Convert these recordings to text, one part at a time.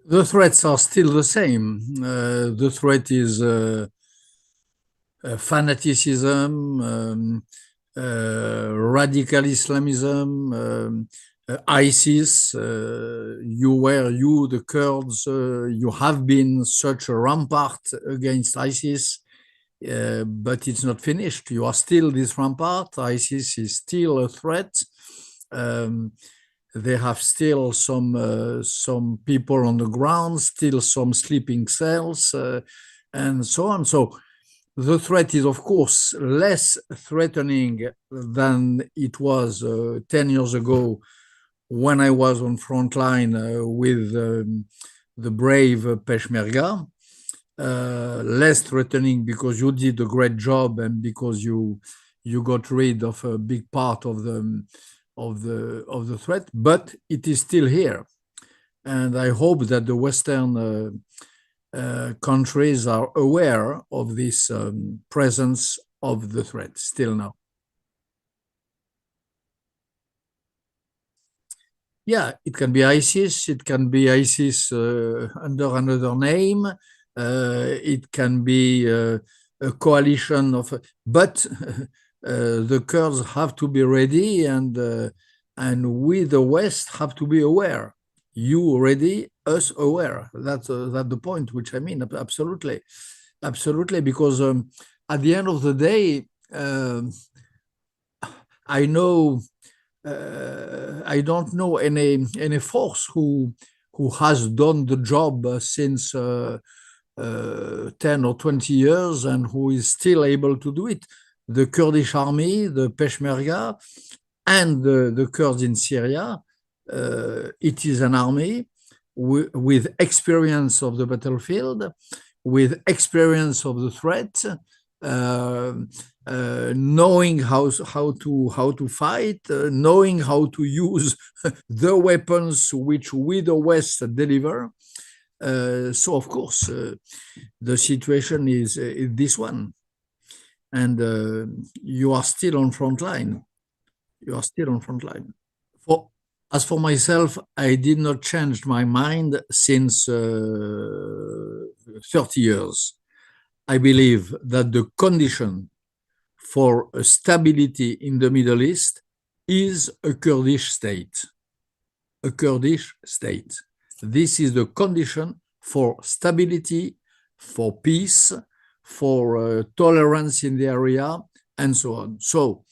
The threats are still the same. The threat is fanaticism, radical Islamism, ISIS. The Kurds, you have been such a rampart against ISIS, but it's not finished. You are still this rampart. ISIS is still a threat. They have still some people on the ground, still some sleeping cells, and so on. So the threat is, of course, less threatening than it was 10 years ago when I was on front line with the brave Peshmerga. Less threatening because you did a great job and because you got rid of a big part of the threat, but it is still here. And I hope that the Western countries are aware of this presence of the threat still now. Yeah, it can be ISIS. It can be ISIS under another name. It can be a coalition of, but the Kurds have to be ready, and we, the West, have to be aware. You ready, us aware. That's the point, which I mean, absolutely, because at the end of the day, I know. I don't know any force who has done the job since 10 or 20 years and who is still able to do it. The Kurdish army, the Peshmerga, and the Kurds in Syria, it is an army with experience of the battlefield, with experience of the threat, knowing how to fight, knowing how to use the weapons which we, the West, deliver. So, of course, the situation is this one. And you are still on front line. You are still on front line. As for myself, I did not change my mind since 30 years. I believe that the condition for stability in the Middle East is a Kurdish state. A Kurdish state. This is the condition for stability, for peace, for tolerance in the area, and so on. So,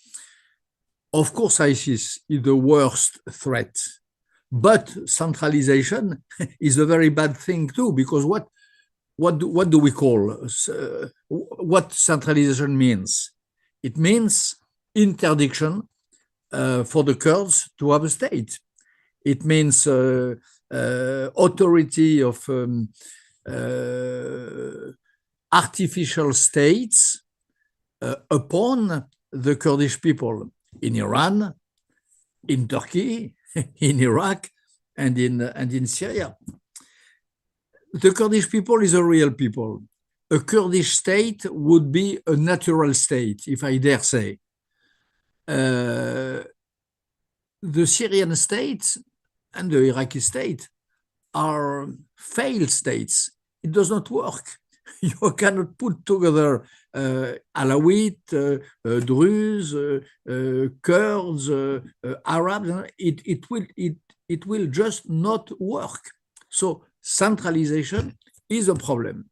of course, ISIS is the worst threat, but centralization is a very bad thing too, because what do we call what centralization means? It means interdiction for the Kurds to have a state. It means authority of artificial states upon the Kurdish people in Iran, in Turkey, in Iraq, and in Syria. The Kurdish people is a real people. A Kurdish state would be a natural state, if I dare say. The Syrian state and the Iraqi state are failed states. It does not work. You cannot put together Alawite, Druze, Kurds, Arabs. It will just not work. So centralization is a problem.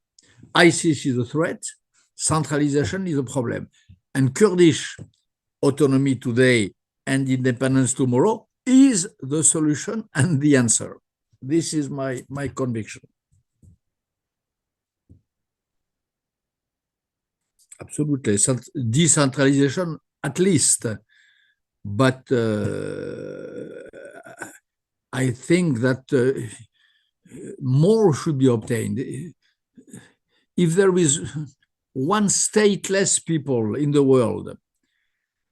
ISIS is a threat. Centralization is a problem. And Kurdish autonomy today and independence tomorrow is the solution and the answer. This is my conviction. Absolutely. Decentralization, at least. But I think that more should be obtained. If there is one stateless people in the world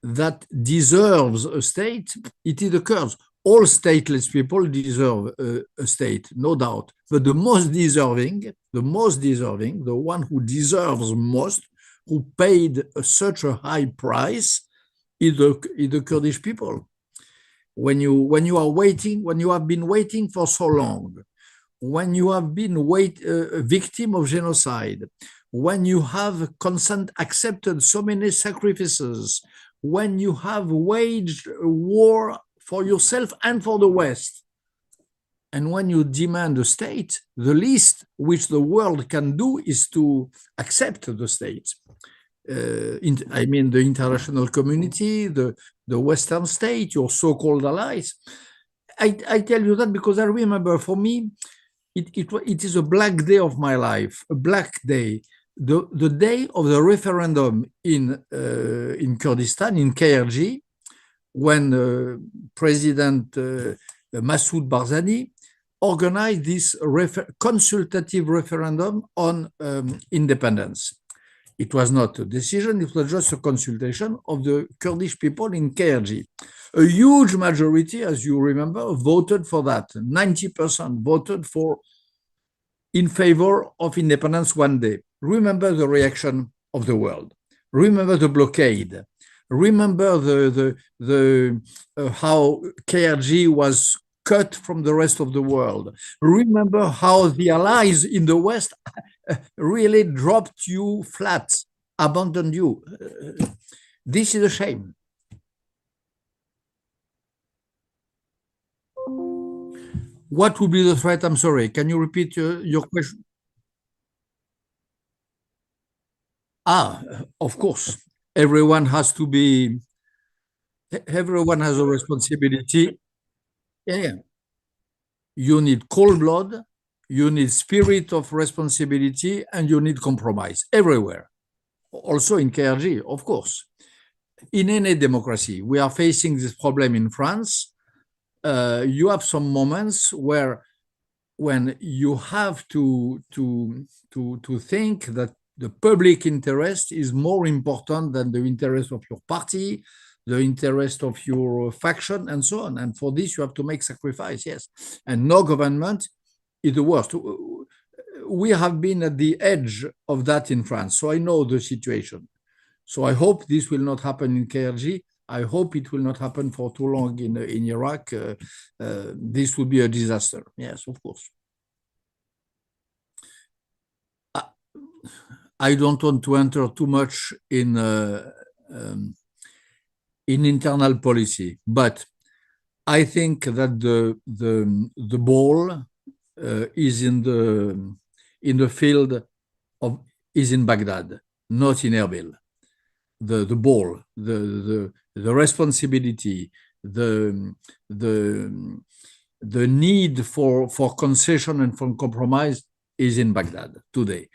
that deserves a state, it is the Kurds. All stateless people deserve a state, no doubt. But the most deserving, the one who deserves most, who paid such a high price, is the Kurdish people. When you are waiting, when you have been waiting for so long, when you have been a victim of genocide, when you have accepted so many sacrifices, when you have waged a war for yourself and for the West, and when you demand a state, the least which the world can do is to accept the state. I mean, the international community, the Western state, your so-called allies. I tell you that because I remember, for me, it is a black day of my life, a black day. The day of the referendum in Kurdistan, in KRG, when President Massoud Barzani organized this consultative referendum on independence. It was not a decision, it was just a consultation of the Kurdish people in KRG. A huge majority, as you remember, voted for that. 90% voted in favor of independence one day. Remember the reaction of the world. Remember the blockade. Remember how KRG was cut from the rest of the world. Remember how the allies in the West really dropped you flat, abandoned you. This is a shame. What would be the threat? I'm sorry. Can you repeat your question? Of course. Everyone has a responsibility. Yeah. You need cold blood, you need spirit of responsibility, and you need compromise everywhere. Also in KRG, of course. In any democracy, we are facing this problem in France. You have some moments when you have to think that the public interest is more important than the interest of your party, the interest of your faction, and so on. And for this, you have to make sacrifice, yes. And no government is the worst. We have been at the edge of that in France, so I know the situation. So I hope this will not happen in KRG. I hope it will not happen for too long in Iraq. This would be a disaster. Yes, of course. I don't want to enter too much in internal policy, but I think that the ball is in the field is in Baghdad, not in Erbil. The ball, the responsibility, the need for concession and for compromise is in Baghdad today.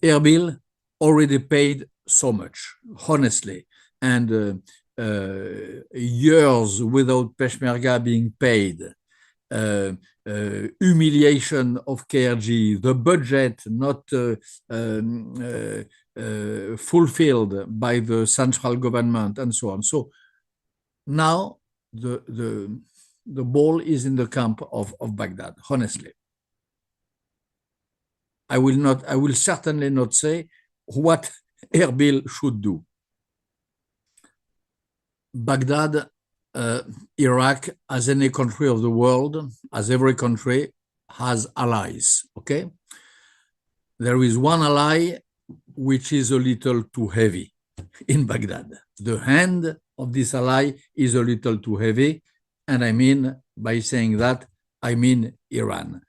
Erbil already paid so much, honestly, and years without Peshmerga being paid, humiliation of KRG, the budget not fulfilled by the central government, and so on. So now the ball is in the camp of Baghdad, honestly. I will certainly not say what Erbil should do. Baghdad, Iraq, as any country of the world, as every country, has allies, okay? There is one ally which is a little too heavy in Baghdad. The hand of this ally is a little too heavy, and I mean, by saying that, I mean Iran.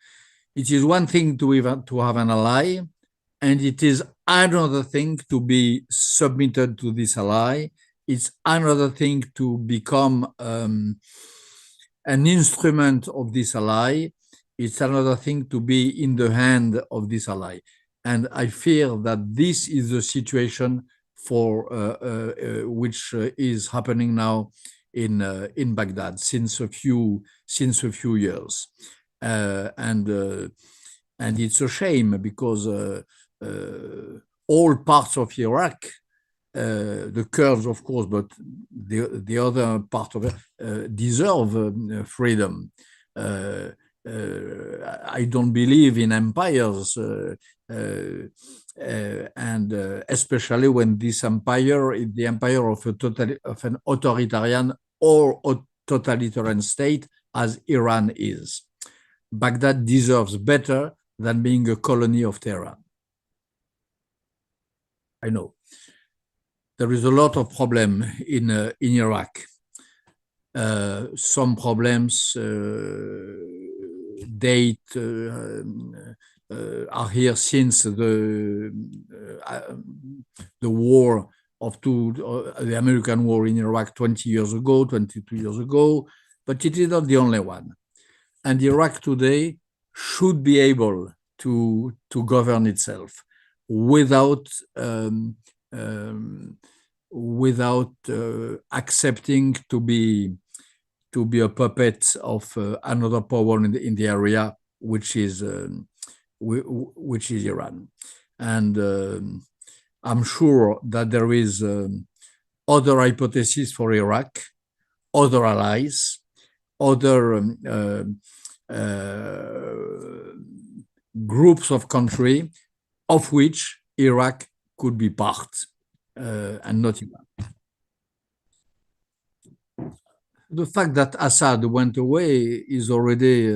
It is one thing to have an ally, and it is another thing to be submitted to this ally. It's another thing to become an instrument of this ally. It's another thing to be in the hand of this ally. And I fear that this is the situation for which is happening now in Baghdad since a few years. And it's a shame because all parts of Iraq, the Kurds, of course, but the other part of it deserve freedom. I don't believe in empires, and especially when this empire is the empire of an authoritarian or totalitarian state, as Iran is. Baghdad deserves better than being a colony of Tehran. I know. There is a lot of problem in Iraq. Some problems date are here since the war of the American war in Iraq 20 years ago, 22 years ago, but it is not the only one. And Iraq today should be able to govern itself without accepting to be a puppet of another power in the area, which is Iran. And I'm sure that there is other hypotheses for Iraq, other allies, other groups of countries, of which Iraq could be part, and not Iran. The fact that Assad went away is already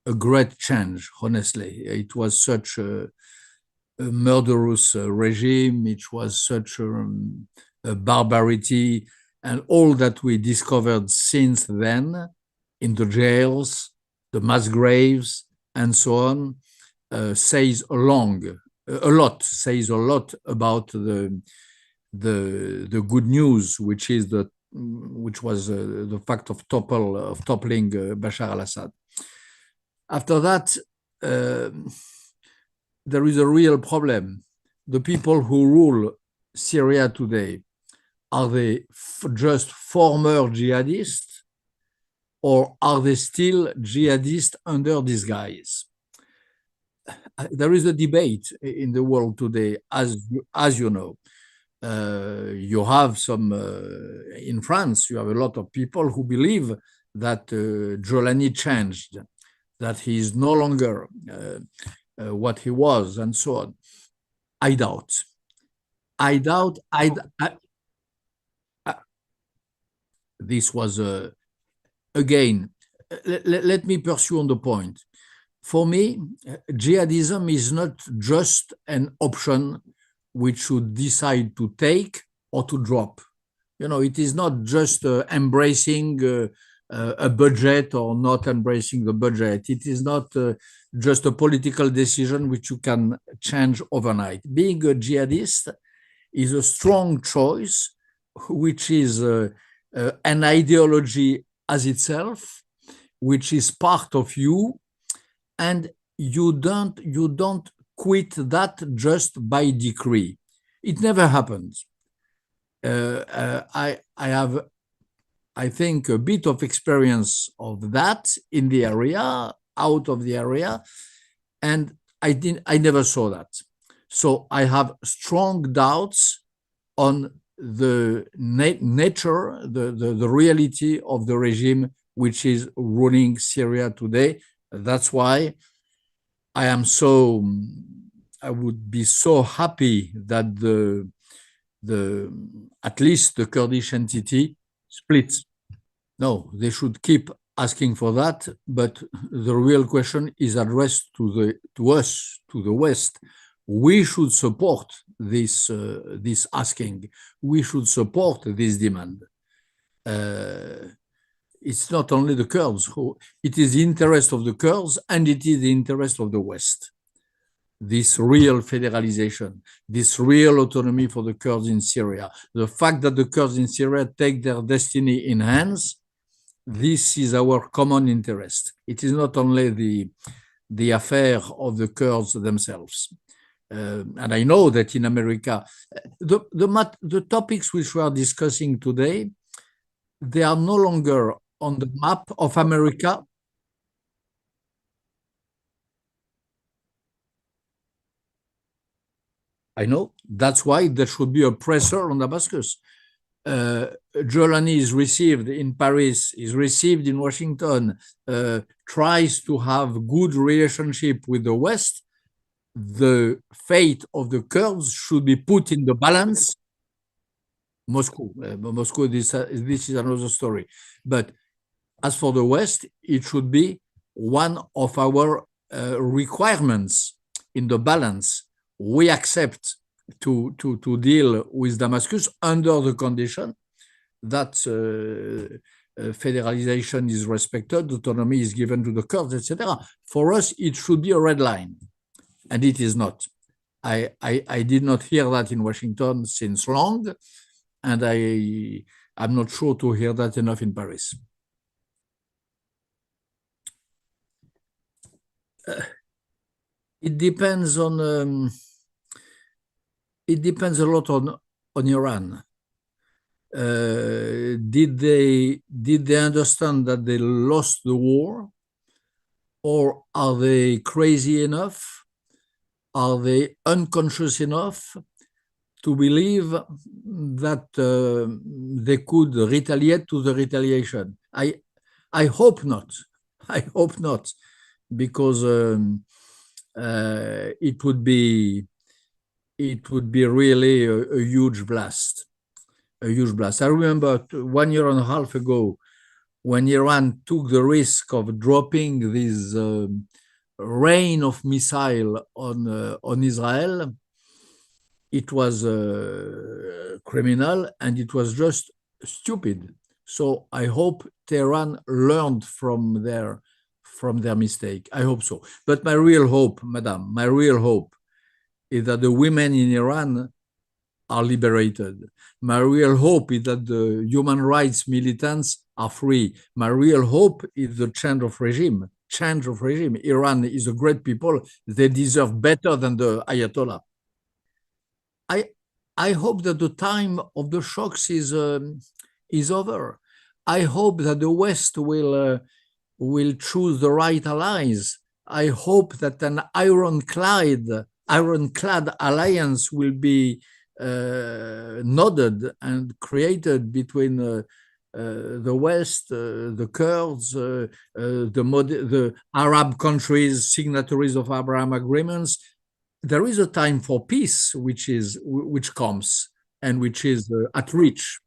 a great change, honestly. It was such a murderous regime, it was such a barbarity, and all that we discovered since then in the jails, the mass graves, and so on, says a lot about the good news, which was the fact of toppling Bashar al-Assad. After that, there is a real problem. The people who rule Syria today, are they just former jihadists, or are they still jihadists under disguise? There is a debate in the world today, as you know. You have some, in France, you have a lot of people who believe that Jolani changed, that he is no longer what he was, and so on. I doubt. This was, again, let me pursue on the point. For me, jihadism is not just an option which should decide to take or to drop. You know, it is not just embracing a budget or not embracing the budget. It is not just a political decision which you can change overnight. Being a jihadist is a strong choice, which is an ideology as itself, which is part of you, and you don't quit that just by decree. It never happens. I have, I think, a bit of experience of that in the area, out of the area, and I never saw that. So I have strong doubts on the nature, the reality of the regime which is ruling Syria today. That's why I would be so happy that at least the Kurdish entity splits. No, they should keep asking for that, but the real question is addressed to us, to the West. We should support this asking. We should support this demand. It's not only the Kurds it is the interest of the Kurds, and it is the interest of the West. This real federalization, this real autonomy for the Kurds in Syria, the fact that the Kurds in Syria take their destiny in hands, this is our common interest. It is not only the affair of the Kurds themselves. And I know that in America, the topics which we are discussing today, they are no longer on the map of America. I know. That's why there should be a pressure on Damascus. Jolani is received in Paris, is received in Washington, tries to have good relationship with the West. The fate of the Kurds should be put in the balance. Moscow, this is another story. But as for the West, it should be one of our requirements in the balance. We accept to deal with Damascus under the condition that federalization is respected, autonomy is given to the Kurds, etc. For us, it should be a red line, and it is not. I did not hear that in Washington since long, and I'm not sure to hear that enough in Paris. It depends on. It depends a lot on Iran. Did they understand that they lost the war, or are they crazy enough? Are they unconscious enough to believe that they could retaliate to the retaliation? I hope not. I hope not, because it would be really a huge blast. A huge blast. I remember 1 year and a half ago when Iran took the risk of dropping this rain of missile on Israel. It was criminal and it was just stupid. So I hope Tehran learned from their mistake. I hope so. But my real hope, madam, my real hope is that the women in Iran are liberated. My real hope is that the human rights militants are free. My real hope is the change of regime. Change of regime. Iran is a great people. They deserve better than the Ayatollah. I hope that the time of the shocks is over. I hope that the West will choose the right allies. I hope that an ironclad alliance will be nodded and created between the West, the Kurds, the Arab countries, signatories of Abraham agreements. There is a time for peace which comes and which is at reach.